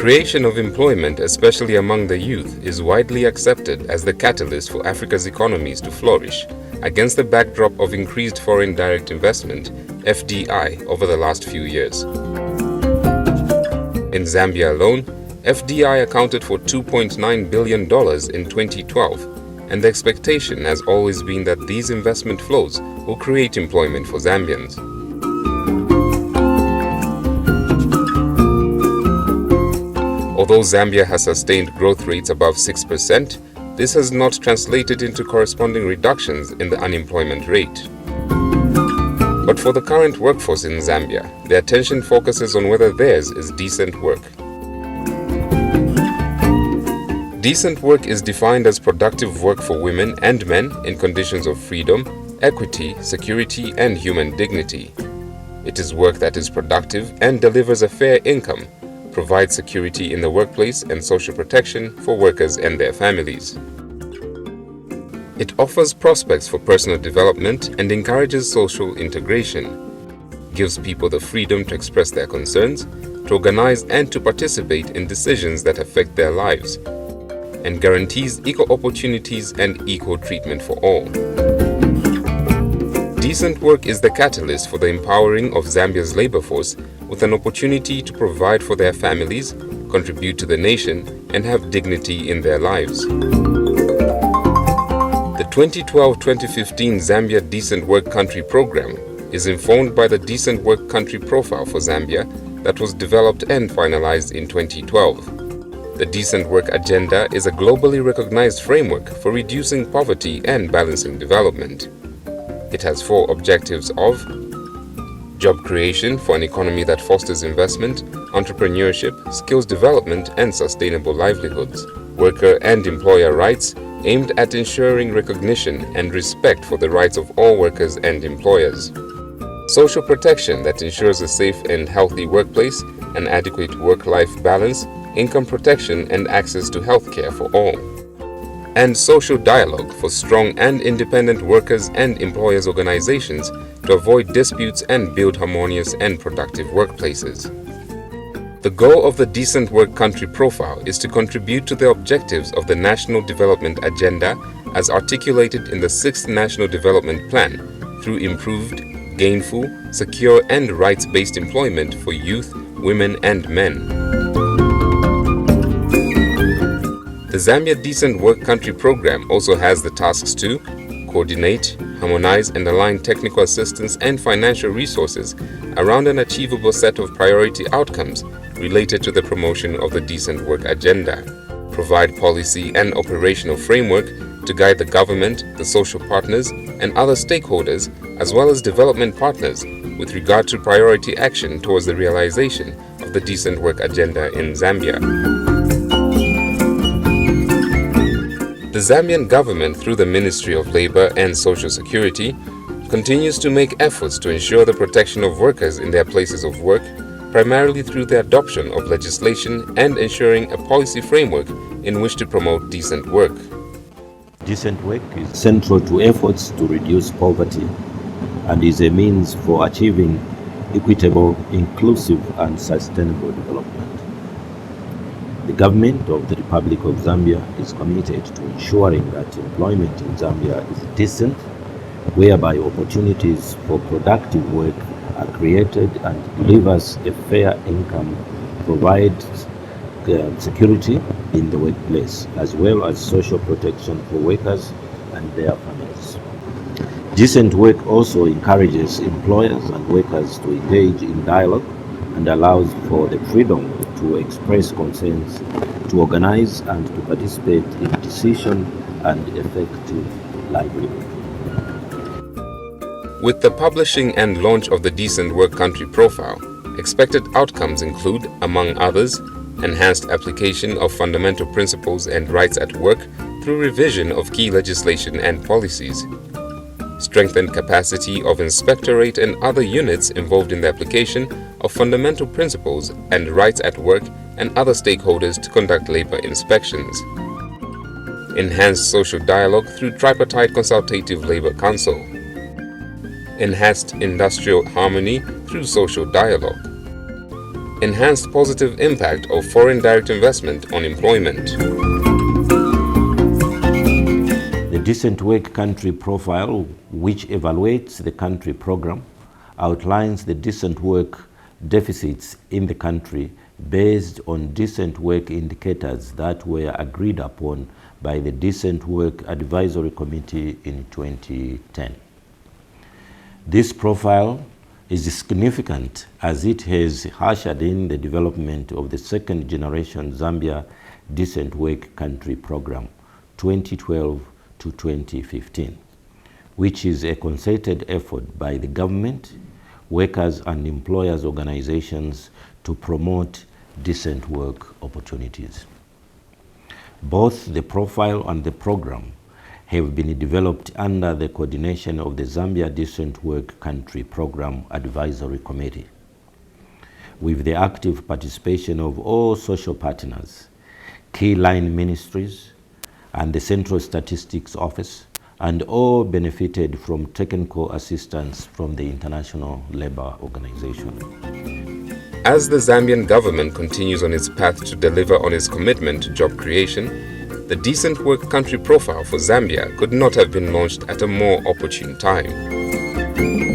Creation of employment, especially among the youth, is widely accepted as the catalyst for Africa's economies to flourish against the backdrop of increased foreign direct investment, FDI, over the last few years. In Zambia alone, FDI accounted for $2.9 billion in 2012, and the expectation has always been that these investment flows will create employment for Zambians. Although Zambia has sustained growth rates above 6%, this has not translated into corresponding reductions in the unemployment rate. But for the current workforce in Zambia, the attention focuses on whether theirs is decent work. Decent work is defined as productive work for women and men in conditions of freedom, equity, security, and human dignity. It is work that is productive and delivers a fair income, provides security in the workplace and social protection for workers and their families. It offers prospects for personal development and encourages social integration, gives people the freedom to express their concerns, to organize and to participate in decisions that affect their lives, and guarantees equal opportunities and equal treatment for all. Decent work is the catalyst for the empowering of Zambia's labor force with an opportunity to provide for their families, contribute to the nation, and have dignity in their lives. The 2012-2015 Zambia Decent Work Country Program is informed by the Decent Work Country Profile for Zambia that was developed and finalized in 2012. The Decent Work Agenda is a globally recognized framework for reducing poverty and balancing development. It has 4 objectives of job creation for an economy that fosters investment, entrepreneurship, skills development, and sustainable livelihoods, worker and employer rights aimed at ensuring recognition and respect for the rights of all workers and employers, social protection that ensures a safe and healthy workplace, an adequate work-life balance, income protection, and access to health care for all, and social dialogue for strong and independent workers and employers' organizations to avoid disputes and build harmonious and productive workplaces. The goal of the Decent Work Country Profile is to contribute to the objectives of the National Development Agenda as articulated in the 6th National Development Plan through improved, gainful, secure, and rights-based employment for youth, women, and men. The Zambia Decent Work Country Program also has the tasks to coordinate, harmonize, and align technical assistance and financial resources around an achievable set of priority outcomes related to the promotion of the Decent Work Agenda, provide policy and operational framework to guide the government, the social partners, and other stakeholders, as well as development partners, with regard to priority action towards the realization of the Decent Work Agenda in Zambia. The Zambian government, through the Ministry of Labor and Social Security, continues to make efforts to ensure the protection of workers in their places of work, primarily through the adoption of legislation and ensuring a policy framework in which to promote decent work. Decent work is central to efforts to reduce poverty and is a means for achieving equitable, inclusive, and sustainable development. The government of the Republic of Zambia is committed to ensuring that employment in Zambia is decent, whereby opportunities for productive work are created and delivers a fair income, provides security in the workplace, as well as social protection for workers and their families. Decent work also encourages employers and workers to engage in dialogue and allows for the freedom to express concerns, to organize and to participate in decision and effective livelihood. With the publishing and launch of the Decent Work Country Profile, expected outcomes include, among others, enhanced application of fundamental principles and rights at work through revision of key legislation and policies, strengthened capacity of inspectorate and other units involved in the application of fundamental principles and rights at work and other stakeholders to conduct labor inspections, enhanced social dialogue through tripartite consultative labor council, enhanced industrial harmony through social dialogue, enhanced positive impact of foreign direct investment on employment. The Decent Work Country Profile, which evaluates the country program, outlines the decent work deficits in the country based on decent work indicators that were agreed upon by the Decent Work Advisory Committee in 2010. This profile is significant as it has ushered in the development of the second generation Zambia Decent Work Country Program 2012 to 2015, which is a concerted effort by the government, workers and employers organizations to promote decent work opportunities. Both the profile and the program have been developed under the coordination of the Zambia Decent Work Country Program Advisory Committee, with the active participation of all social partners, key line ministries, and the Central Statistics Office, and all benefited from technical assistance from the International Labour Organization. As the Zambian government continues on its path to deliver on its commitment to job creation, the Decent Work Country Profile for Zambia could not have been launched at a more opportune time.